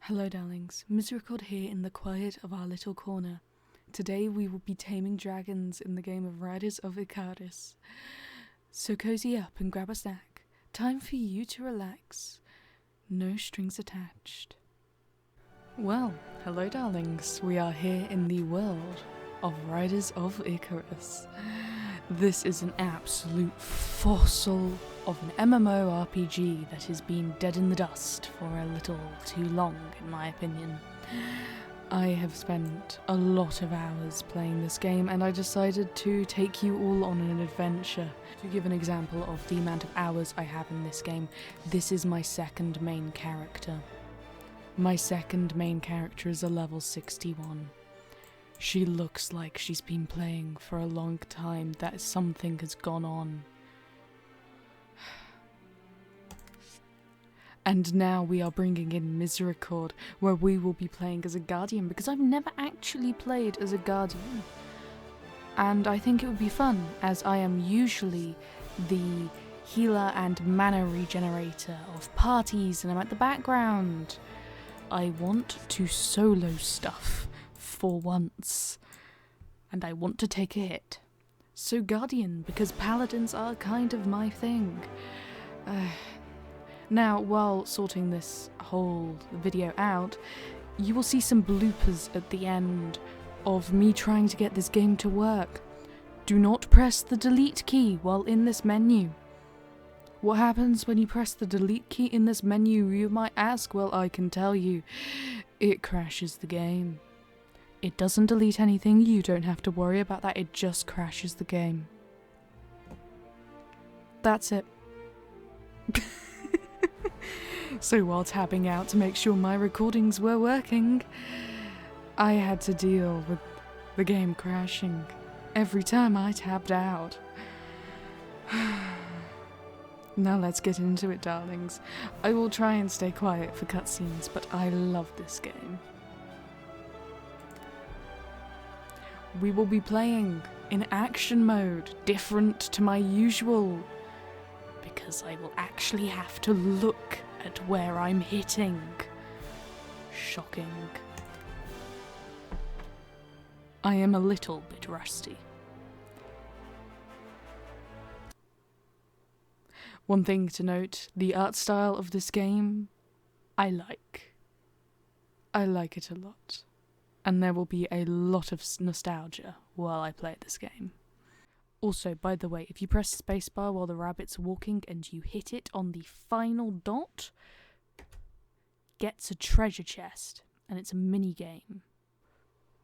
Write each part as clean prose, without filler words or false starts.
Hello darlings, Misericord here in the quiet of our little corner. Today we will be taming dragons in the game of Riders of Icarus. So cozy up and grab a snack. Time for you to relax. No strings attached. Well, hello darlings, we are here in the world of Riders of Icarus. This is an absolute fossil of an MMORPG that has been dead in the dust for a little too long, in my opinion. I have spent a lot of hours playing this game, and I decided to take you all on an adventure. To give an example of the amount of hours I have in this game, this is my second main character. My second main character is a level 61. She looks like she's been playing for a long time, that something has gone on. And now we are bringing in Misericord, where we will be playing as a guardian, because I've never actually played as a guardian. And I think it would be fun, as I am usually the healer and mana regenerator of parties, and I'm at the background. I want to solo stuff for once, and I want to take a hit. So guardian, because paladins are kind of my thing. Now, while sorting this whole video out, you will see some bloopers at the end of me trying to get this game to work. Do not press the delete key while in this menu. What happens when you press the delete key in this menu, you might ask? Well, I can tell you, it crashes the game. It doesn't delete anything, you don't have to worry about that, it just crashes the game. That's it. So while tabbing out to make sure my recordings were working, I had to deal with the game crashing every time I tabbed out. Now let's get into it, darlings. I will try and stay quiet for cutscenes, but I love this game. We will be playing in action mode, different to my usual, because I will actually have to look at where I'm hitting. Shocking. I am a little bit rusty. One thing to note, the art style of this game, I like. I like it a lot. And there will be a lot of nostalgia while I play this game. Also, by the way, if you press spacebar while the rabbit's walking and you hit it on the final dot, gets a treasure chest, and it's a mini game.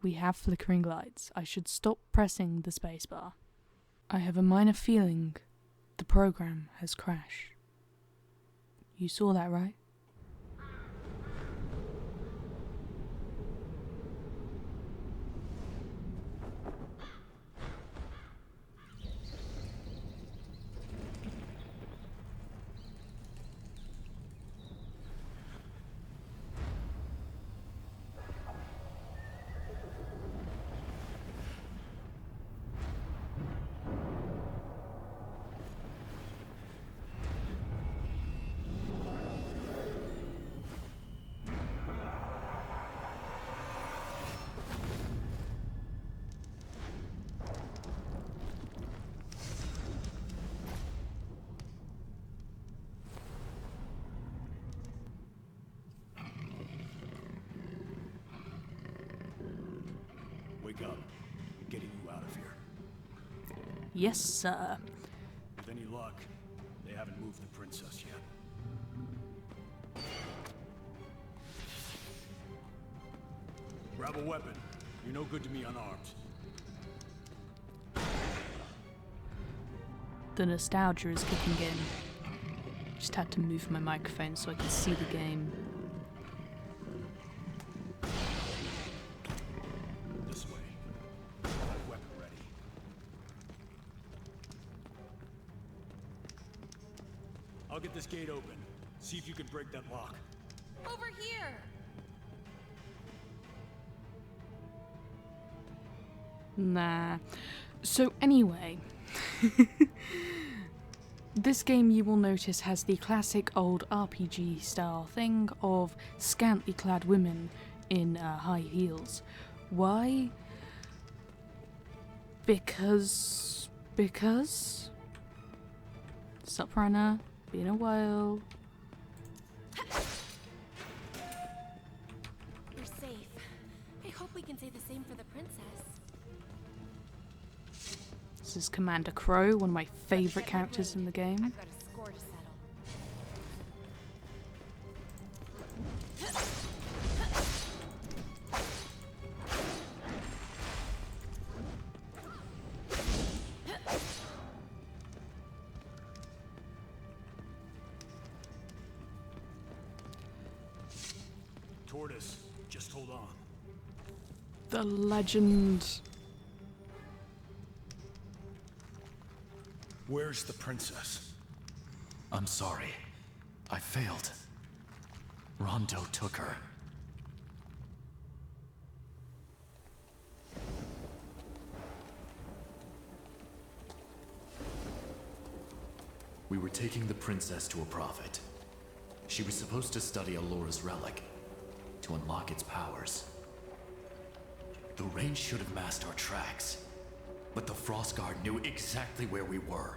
We have flickering lights. I should stop pressing the spacebar. I have a minor feeling the program has crashed. You saw that, right? Wake up. I'm getting you out of here. Yes, sir. With any luck, they haven't moved the princess yet. Grab a weapon. You're no good to me unarmed. The nostalgia is kicking in. Just had to move my microphone so I could see the game. This way. Have weapon ready. I'll get this gate open. See if you can break that lock. Over here! Nah. So anyway, This game, you will notice, has the classic old RPG style thing of scantily clad women in high heels. Why? Because? Sup, runner? Been a while. You're safe. I hope we can say the same for the princess. This is Commander Crow, one of my favourite characters in the game. I've got a score to settle. Tortoise, just hold on. The legend. Where's the princess? I'm sorry. I failed. Rondo took her. We were taking the princess to a prophet. She was supposed to study Alora's relic, to unlock its powers. The range should have masked our tracks, but the Frost Guard knew exactly where we were.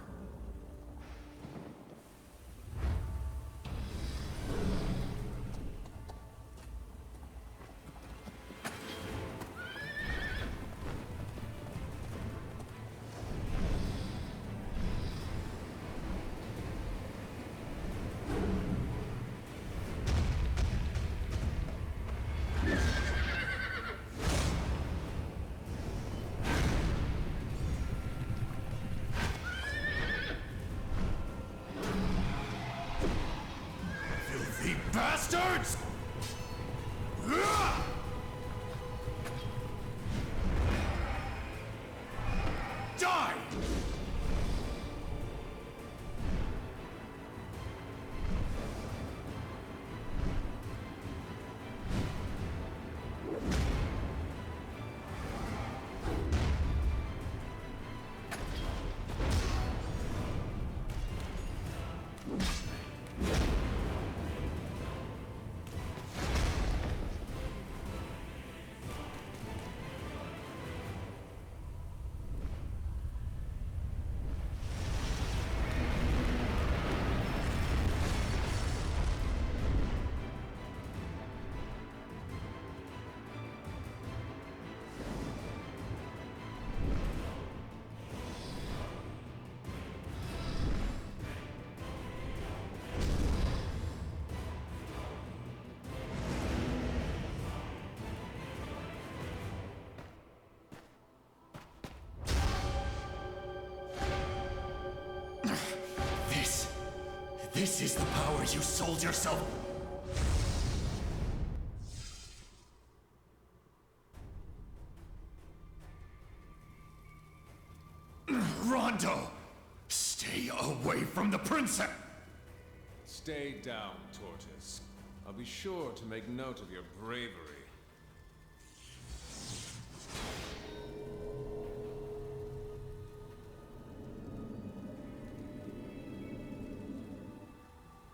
Filthy bastards! Die! This is the power you sold yourself. Rondo! Stay away from the princess! Stay down, Tortoise. I'll be sure to make note of your bravery.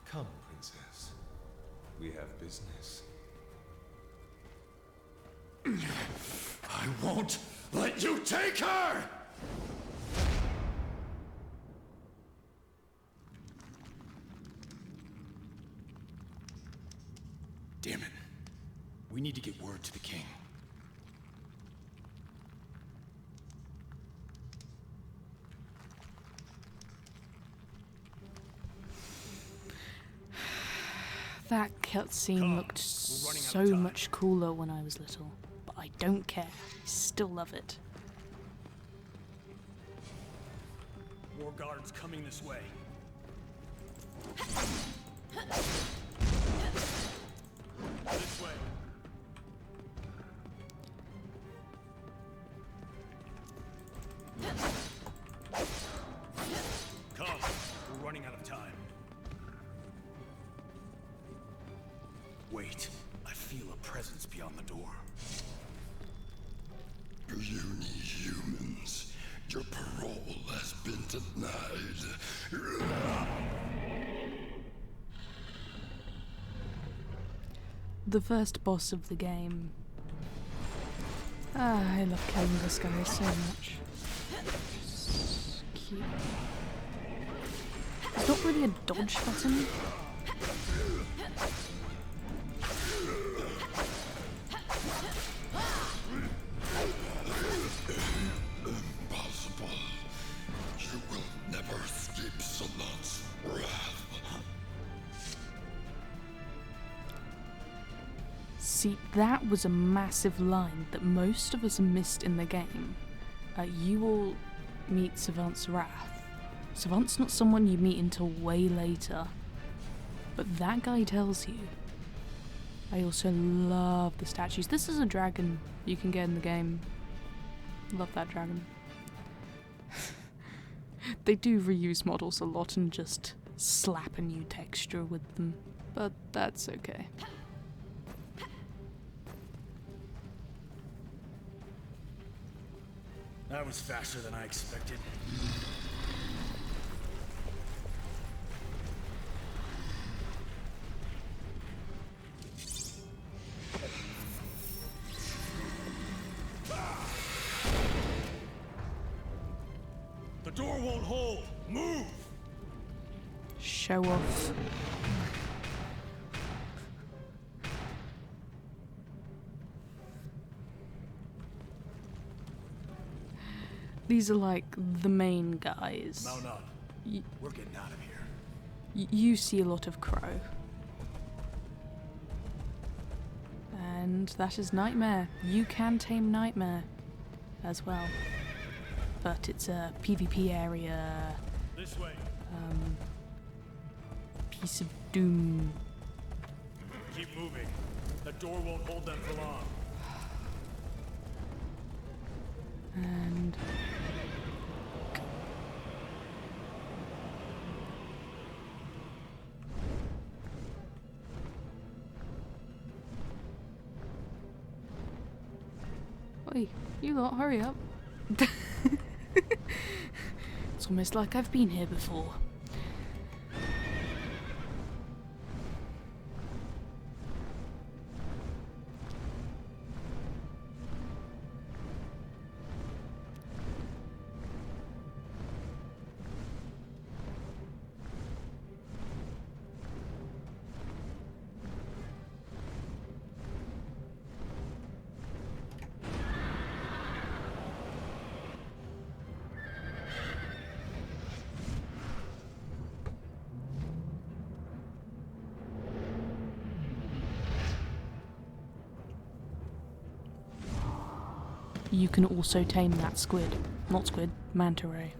Come, Princess. We have business. I won't let you take her! Damn it. We need to get word to the king. That cutscene Come, looked we're running out so of time. much cooler when I was little, but I don't care. I still love it. War guards coming this way. This way. Come, we're running out of time. Wait, I feel a presence beyond the door. Puny humans. Your parole has been denied. The first boss of the game. Ah, I love killing this guy so much. Just keep... It's not really a dodge button. Impossible. You will never escape Salon's wrath. See, that was a massive line that most of us missed in the game. You will meet Savant's wrath. Savant's not someone you meet until way later, but that guy tells you. I also love the statues. This is a dragon you can get in the game. Love that dragon. They do reuse models a lot and just slap a new texture with them, but that's okay. That was faster than I expected. The door won't hold. Move! Show off. These are like the main guys. Mount up. We're getting out of here. You see a lot of Crow. And that is Nightmare. You can tame Nightmare as well. But it's a PvP area. This way. Piece of doom. Keep moving. The door won't hold them for long. And... Oi, you lot, hurry up. It's almost like I've been here before. You can also tame that squid. Not squid, manta ray.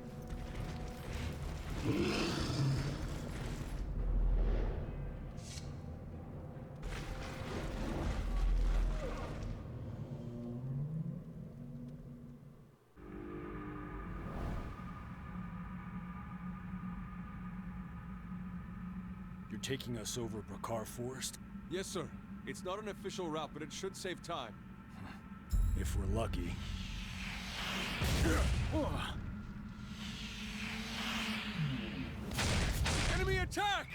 You're taking us over Bakar Forest? Yes, sir. It's not an official route, but it should save time. If we're lucky. Enemy attack!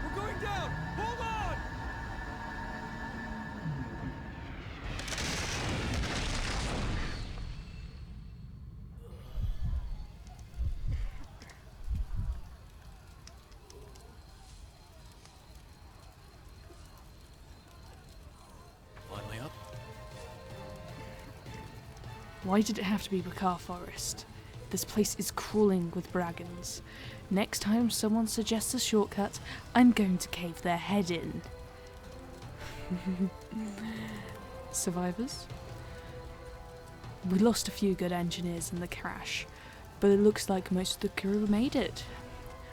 We're going down! Hold on! Finally up. Why did it have to be Bakar Forest? This place is crawling with dragons. Next time someone suggests a shortcut, I'm going to cave their head in. Survivors? We lost a few good engineers in the crash, but it looks like most of the crew made it.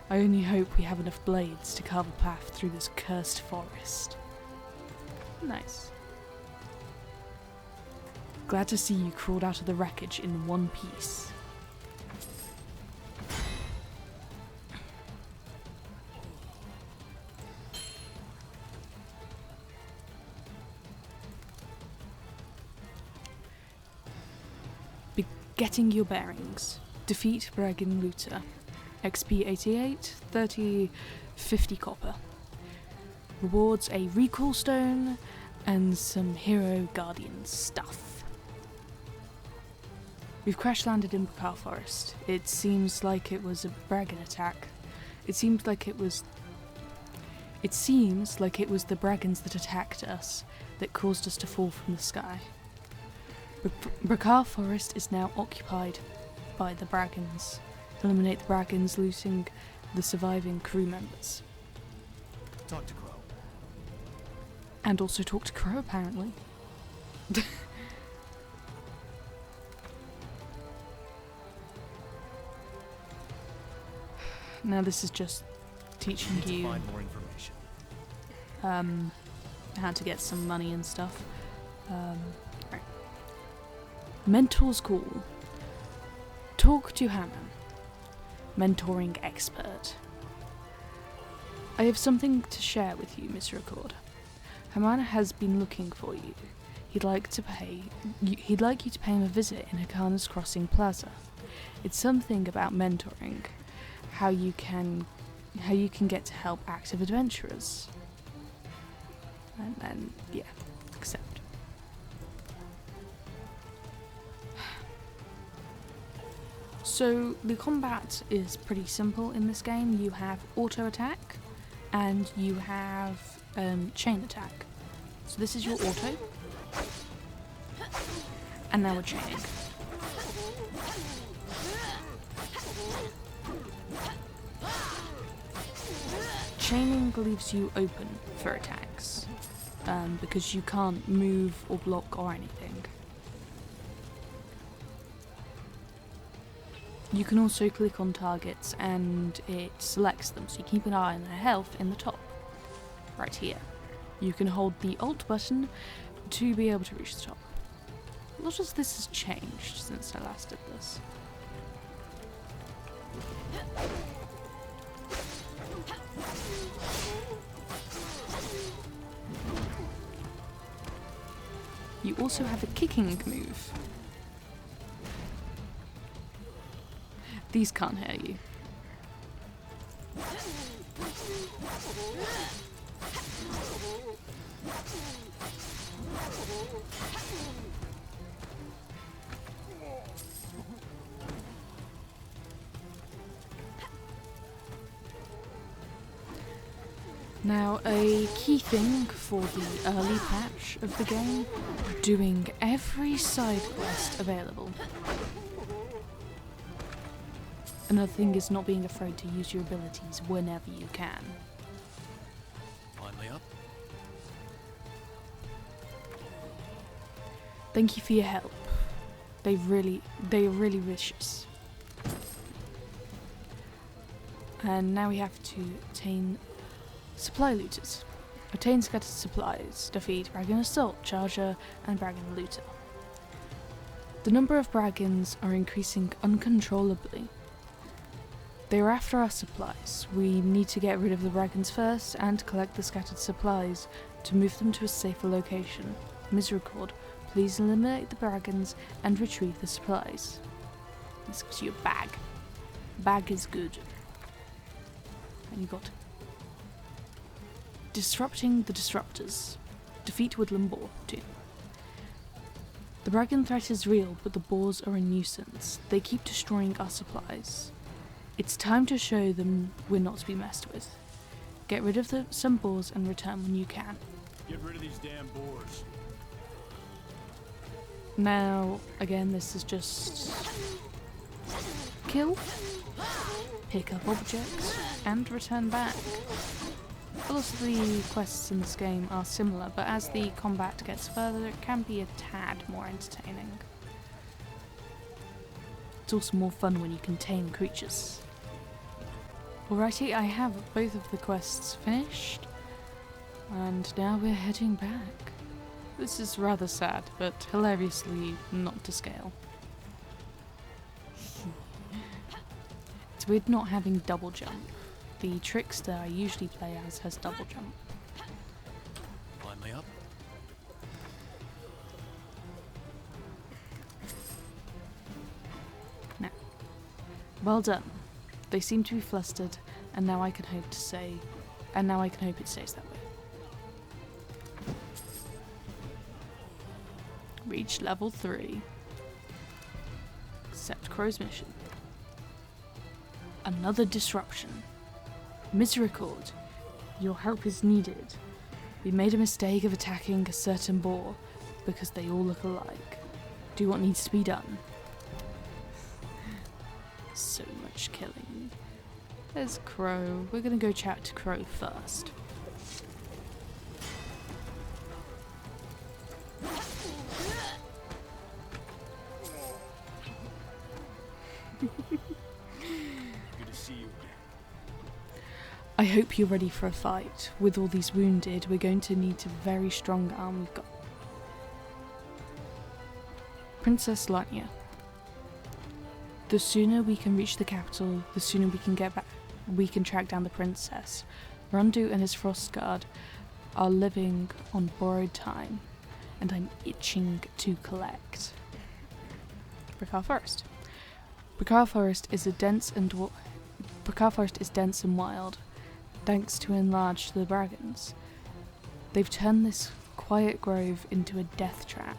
I only hope we have enough blades to carve a path through this cursed forest. Nice. Glad to see you crawled out of the wreckage in one piece. Getting your bearings. Defeat Braggin Looter. XP 88, 30, 50 copper. Rewards a recall stone and some hero guardian stuff. We've crash landed in Bakar Forest. It seems like it was a Braggin attack. It seems like it was the Braggins that attacked us that caused us to fall from the sky. Bakar Forest is now occupied by the Braggins. Eliminate the Braggins, looting the surviving crew members. Talk to Crow. And also talk to Crow, apparently. Now this is just teaching Need to you find more information. how to get some money and stuff. Right. Mentor's Call. Talk to Hammond. Mentoring expert. I have something to share with you, Miss Record. Haman has been looking for you. He'd like you to pay him a visit in Hakana's Crossing Plaza. It's something about mentoring, how you can get to help active adventurers. And then, yeah, accept. So the combat is pretty simple in this game. You have auto attack and you have chain attack. So this is your auto, and now we're chaining. Chaining leaves you open for attacks because you can't move or block or anything. You can also click on targets and it selects them, so you keep an eye on their health in the top, right here. You can hold the Alt button to be able to reach the top. A lot of this has changed since I last did this. You also have a kicking move. These can't hear you. Now, a key thing for the early patch of the game, doing every side quest available. Another thing is not being afraid to use your abilities whenever you can. Finally up. Thank you for your help. They are really vicious. And now we have to obtain supply looters. Obtain scattered supplies. Defeat Braggin Assault, Charger, and Braggin Looter. The number of Braggins are increasing uncontrollably. They are after our supplies. We need to get rid of the Braggins first and collect the scattered supplies to move them to a safer location. Misericord, please eliminate the Braggins and retrieve the supplies. This gives you a bag. Bag is good. And you got Disrupting the Disruptors. Defeat Woodland Boar 2. The Braggin threat is real, but the boars are a nuisance. They keep destroying our supplies. It's time to show them we're not to be messed with. Get rid of some boars and return when you can. Get rid of these damn boars. Now, again, this is just kill, pick up objects, and return back. A lot of the quests in this game are similar, but as the combat gets further, it can be a tad more entertaining. It's also more fun when you can tame creatures. Alrighty, I have both of the quests finished, and now we're heading back. This is rather sad, but hilariously not to scale. It's weird not having double jump. The trickster I usually play as has double jump. Finally up. Well done. They seem to be flustered, and now I can hope it stays that way. Reach level 3. Accept Crow's mission. Another disruption. Misericord, your help is needed. We made a mistake of attacking a certain boar because they all look alike. Do what needs to be done. So much killing. There's Crow. We're gonna go chat to Crow first. Good to see you again. I hope you're ready for a fight. With all these wounded, we're going to need a very strong arm we've got. Princess Lanya. The sooner we can reach the capital, the sooner we can get back. We can track down the princess. Rundu and his Frost Guard are living on borrowed time, and I'm itching to collect. Brickar Forest. Brickar Forest is dense and wild, thanks to enlarged the dragons. They've turned this quiet grove into a death trap.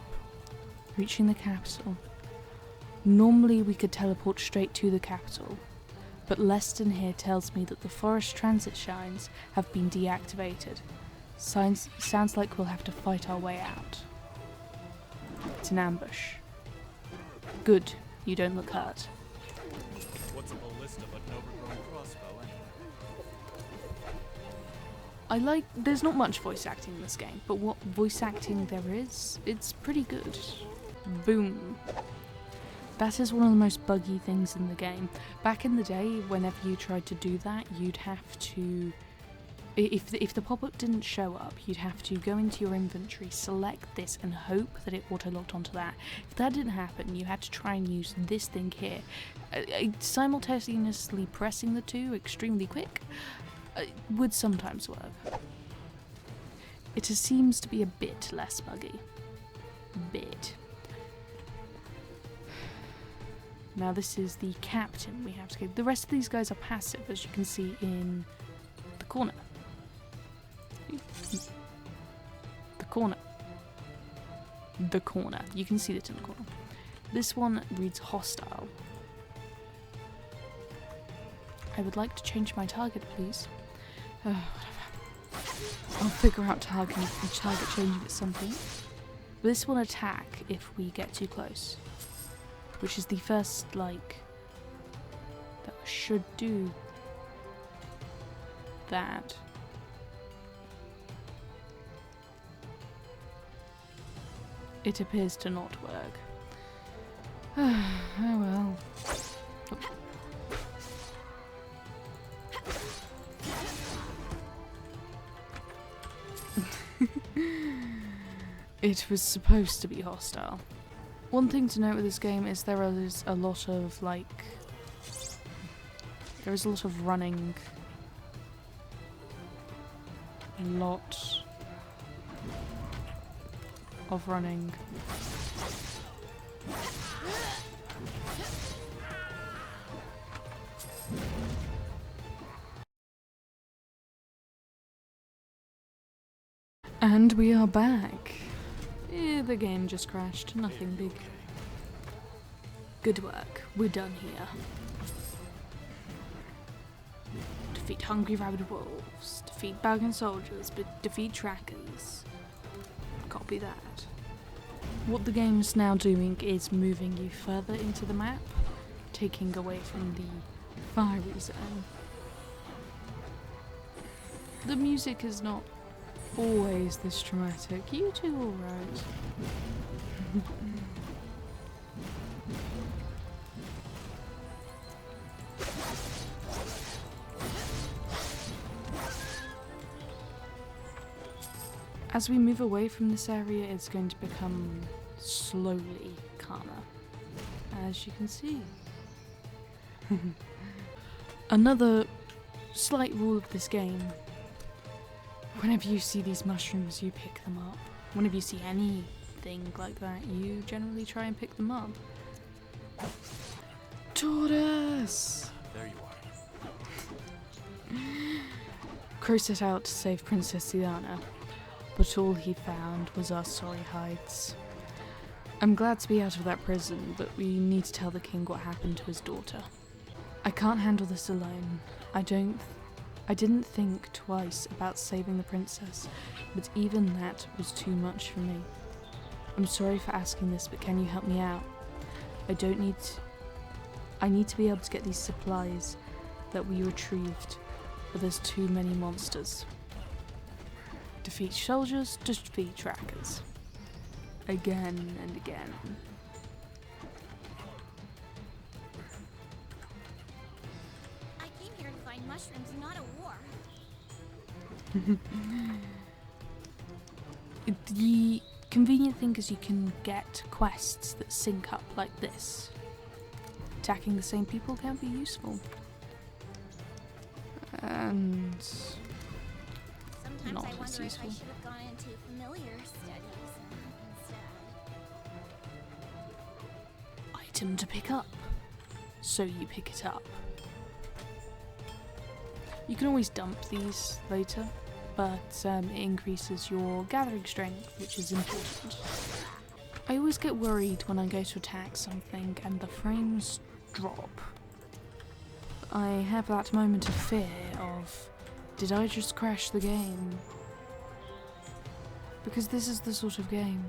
Reaching the capital. Normally we could teleport straight to the capital, but Leston here tells me that the forest transit shines have been deactivated. Sounds like we'll have to fight our way out. It's an ambush. Good, you don't look hurt. What's a ballista but an overgrown crossbow anyway? There's not much voice acting in this game, but what voice acting there is, it's pretty good. Boom. That is one of the most buggy things in the game. Back in the day, whenever you tried to do that, you'd have to... If the pop-up didn't show up, you'd have to go into your inventory, select this, and hope that it auto-locked onto that. If that didn't happen, you had to try and use this thing here. Simultaneously pressing the two extremely quick would sometimes work. It seems to be a bit less buggy. Bit. Now this is the captain we have to go. The rest of these guys are passive, as you can see in the corner. The corner. The corner. You can see it in the corner. This one reads hostile. I would like to change my target, please. Whatever. I'll figure out target changing at some point. This will attack if we get too close. Which is the first, that should do that. It appears to not work. Oh well. It was supposed to be hostile. One thing to note with this game is there is a lot of running. A lot of running. And we are back. The game just crashed, nothing big. Good work, we're done here. Defeat hungry rabid wolves, defeat bargain soldiers, but defeat trackers. Copy that. What the game's now doing is moving you further into the map, taking away from the fiery zone. The music is not always this dramatic. You two alright? As we move away from this area, it's going to become slowly calmer, as you can see. Another slight rule of this game: whenever you see these mushrooms, you pick them up. Whenever you see anything like that, you generally try and pick them up. Tortoise! There you are. Crow set out to save Princess Diana, but all he found was our sorry hides. I'm glad to be out of that prison, but we need to tell the king what happened to his daughter. I can't handle this alone. I didn't think twice about saving the princess, but even that was too much for me. I'm sorry for asking this, but can you help me out? I need to be able to get these supplies that we retrieved, but there's too many monsters. Defeat soldiers, defeat trackers. Again and again. I came here to find mushrooms, not a war. The convenient thing is you can get quests that sync up like this. Attacking the same people can be useful. And Sometimes not I as wonder if useful. I should have gone into familiar studies instead. Item to pick up. So you pick it up. You can always dump these later, but it increases your gathering strength, which is important. I always get worried when I go to attack something and the frames drop. I have that moment of fear of, did I just crash the game? Because this is the sort of game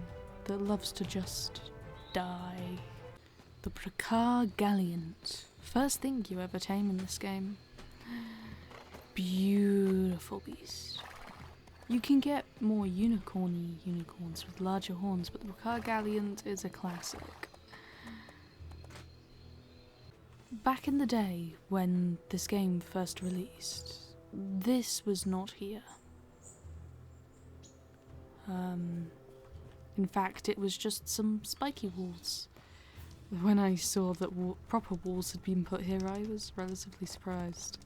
that loves to just die. The Pracar Galleant. First thing you ever tame in this game. Beautiful beast. You can get more unicorny unicorns with larger horns, but the Pracar Galleant is a classic. Back in the day when this game first released, this was not here. In fact, it was just some spiky walls. When I saw that proper walls had been put here, I was relatively surprised.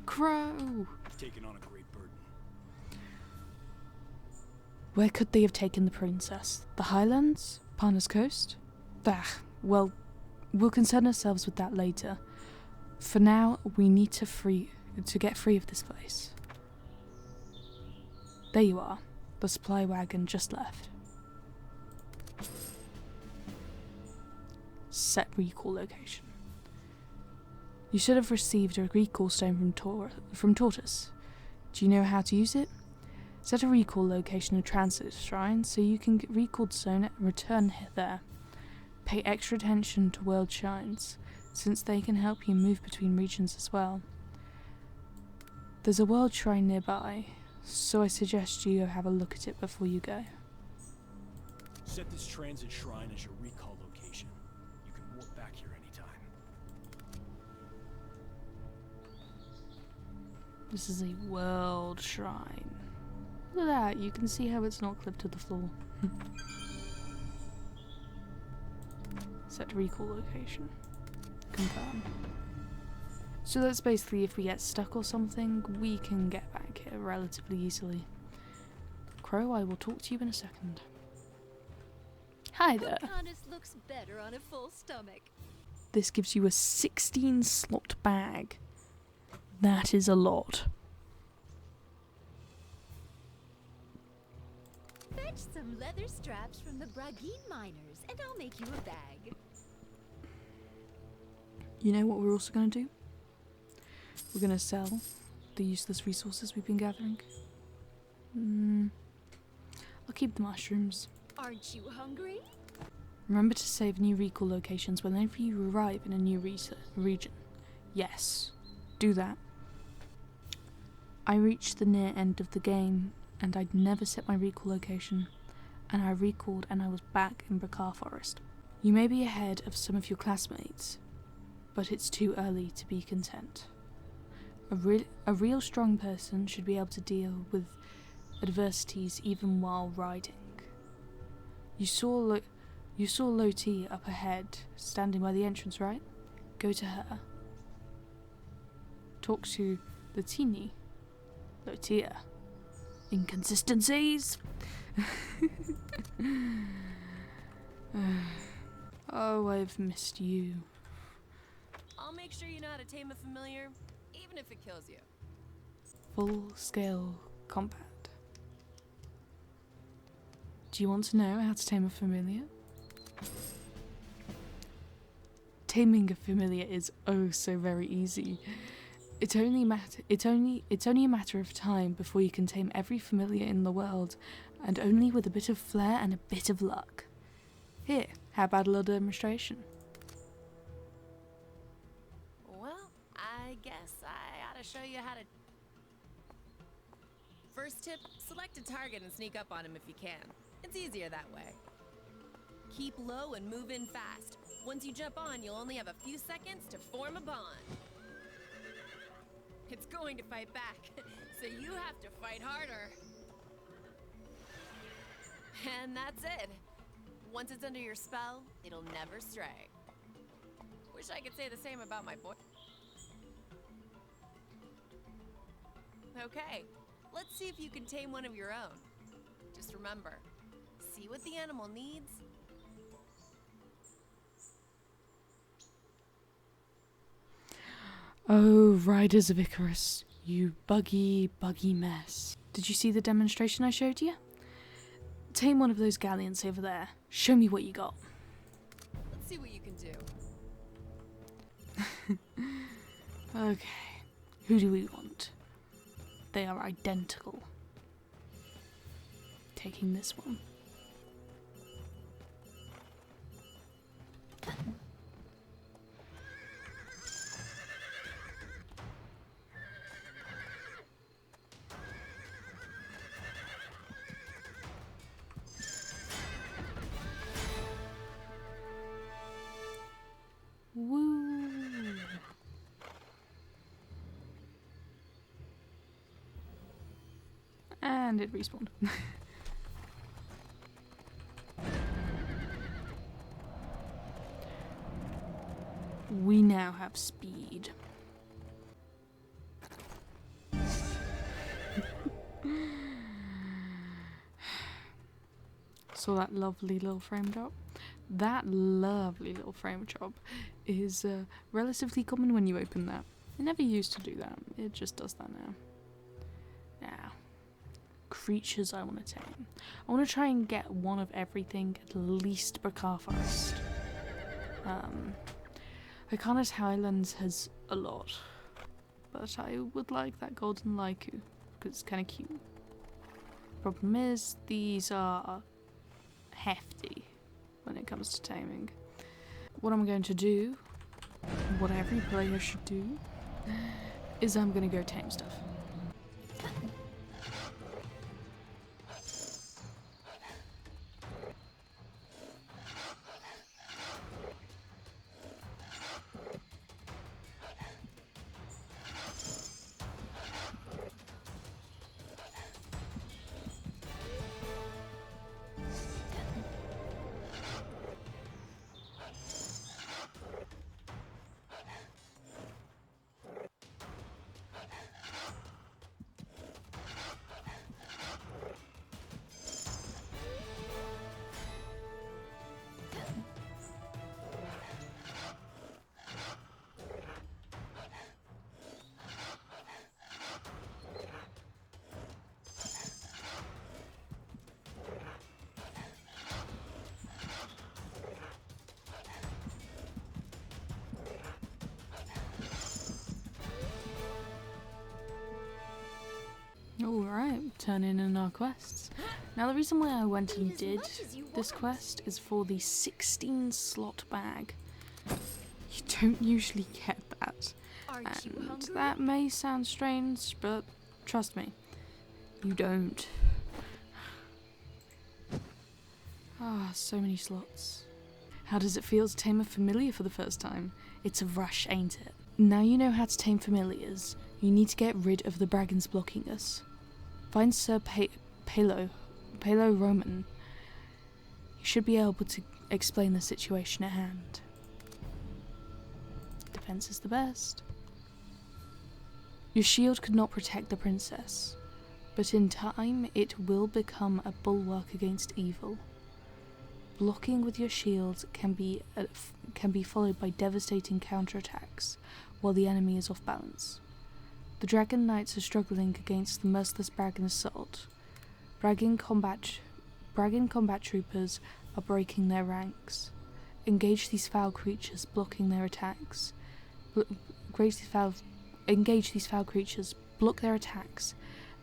Crow! Taking on a great burden. Where could they have taken the princess? The Highlands? Parna's Coast? Well, we'll concern ourselves with that later. For now, we need to get free of this place. There you are. The supply wagon just left. Set recall location. You should have received a recall stone from Tortoise. Do you know how to use it? Set a recall location in transit shrine so you can get recalled stone and return there. Pay extra attention to world shrines, since they can help you move between regions as well. There's a world shrine nearby, so I suggest you have a look at it before you go. Set this transit shrine as your recall location. You can warp back here anytime. This is a world shrine. Look at that, you can see how it's not clipped to the floor. Set recall location. Confirm. So that's basically if we get stuck or something, we can get back here relatively easily. Crow, I will talk to you in a second. Hi there. Pocahontas looks better on a full stomach. This gives you a 16 slot bag. That is a lot. Fetch some leather straps from the Braguin miners, and I'll make you a bag. You know what we're also going to do? We're going to sell the useless resources we've been gathering. I'll keep the mushrooms. Aren't you hungry? Remember to save new recall locations whenever you arrive in a new region. Yes, do that. I reached the near end of the game and I'd never set my recall location, and I recalled and I was back in Pracar Forest. You may be ahead of some of your classmates, but it's too early to be content. A real strong person should be able to deal with adversities even while riding. You saw Loti up ahead, standing by the entrance, right? Go to her. Talk to Lotini. Lotia. Inconsistencies! Oh, I've missed you. I'll make sure you know how to tame a familiar, even if it kills you. Full-scale combat. Do you want to know how to tame a familiar? Taming a familiar is oh so very easy. It's only a matter of time before you can tame every familiar in the world, and only with a bit of flair and a bit of luck. Here, how about a little demonstration? Well, I guess I ought to show you how to... First tip, select a target and sneak up on him if you can. It's easier that way. Keep low and move in fast. Once you jump on, you'll only have a few seconds to form a bond. It's going to fight back, so you have to fight harder. And that's it. Once it's under your spell, it'll never stray. Wish I could say the same about my boy. Okay, let's see if you can tame one of your own. Just remember, see what the animal needs. Oh, Riders of Icarus, you buggy mess. Did you see the demonstration I showed you? Tame one of those galleons over there. Show me what you got. Let's see what you can do. Okay, who do we want? They are identical. Taking this one. Woo! And it respawned. We now have speed. Saw that lovely little frame drop? That lovely little frame drop is relatively common when you open that. It never used to do that. It just does that now. Now, creatures I want to tame. I want to try and get one of everything, at least Bakar Forest. Icarus Highlands has a lot, but I would like that golden Laiku because it's kind of cute. Problem is, these are hefty when it comes to taming. What I'm going to do, what every player should do, is I'm going to go tame stuff. Alright, turning in our quests. Now the reason why I went and did this quest is for the 16 slot bag. You don't usually get that. And that may sound strange, but trust me, you don't. Ah, so many slots. How does it feel to tame a familiar for the first time? It's a rush, ain't it? Now you know how to tame familiars, you need to get rid of the dragons blocking us. Find Sir Palo Roman. You should be able to explain the situation at hand. Defense is the best. Your shield could not protect the princess, but in time it will become a bulwark against evil. Blocking with your shields can be followed by devastating counterattacks while the enemy is off balance. The Dragon Knights are struggling against the merciless Braggin assault. Braggin combat troopers are breaking their ranks. Engage these foul creatures, blocking their attacks. Engage these foul creatures, block their attacks,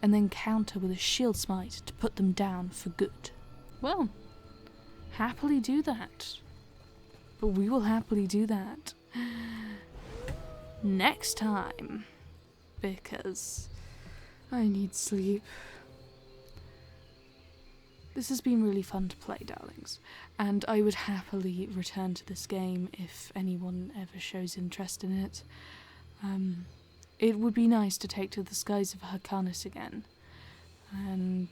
and then counter with a shield smite to put them down for good. Well, happily do that. But we will happily do that next time, because I need sleep. This has been really fun to play, darlings, and I would happily return to this game if anyone ever shows interest in it. It would be nice to take to the skies of Hyrcanus again, and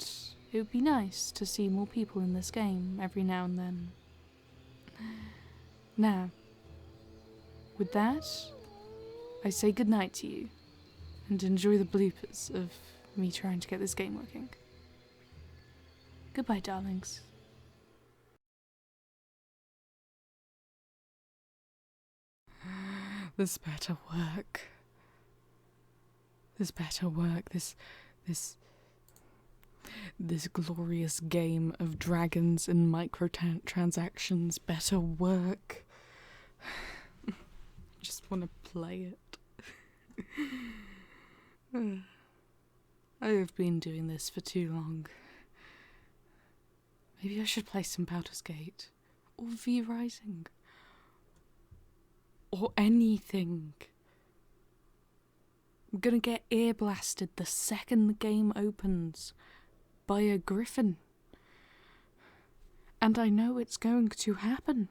it would be nice to see more people in this game every now and then. Now, with that, I say goodnight to you, and enjoy the bloopers of me trying to get this game working. Goodbye, darlings. This better work. This better work. This glorious game of dragons and microtransactions better work. Just want to play it. I have been doing this for too long. Maybe I should play some Baldur's Gate, or V Rising, or anything. I'm gonna get ear blasted the second the game opens by a griffin. And I know it's going to happen.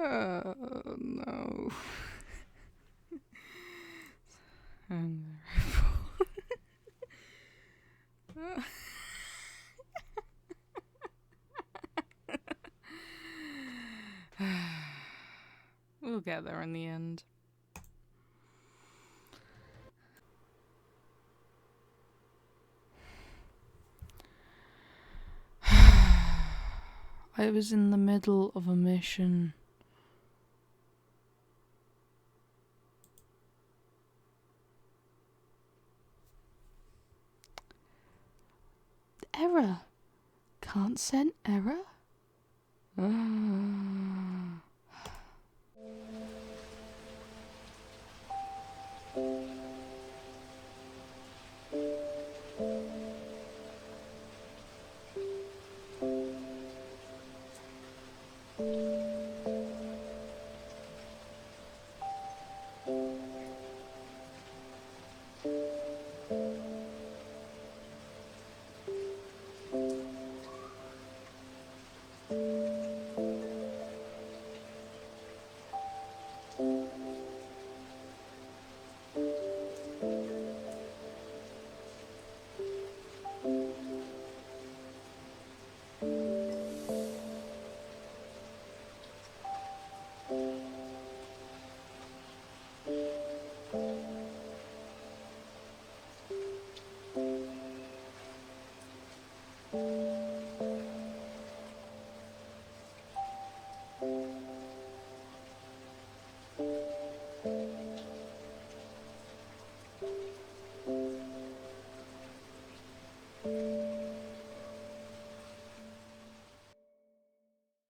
Oh no. We'll get there in the end. I was in the middle of a mission. Error. Can't send error?